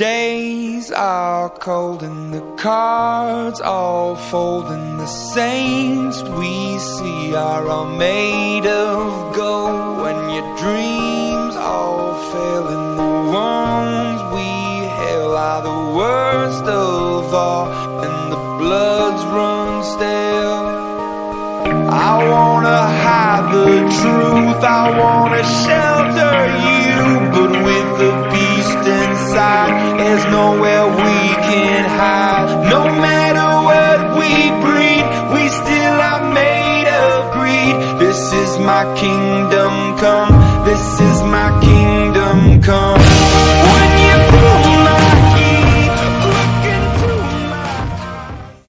days are cold and the cards all fold, and the saints we see are all made of gold. When your dreams all fail and the ones we hail are the worst of all, and the bloods run stale. I wanna hide the truth, I wanna shelter you, but with the beast inside, there's nowhere we can hide. No matter what we breed, we still are made of greed. This is my kingdom.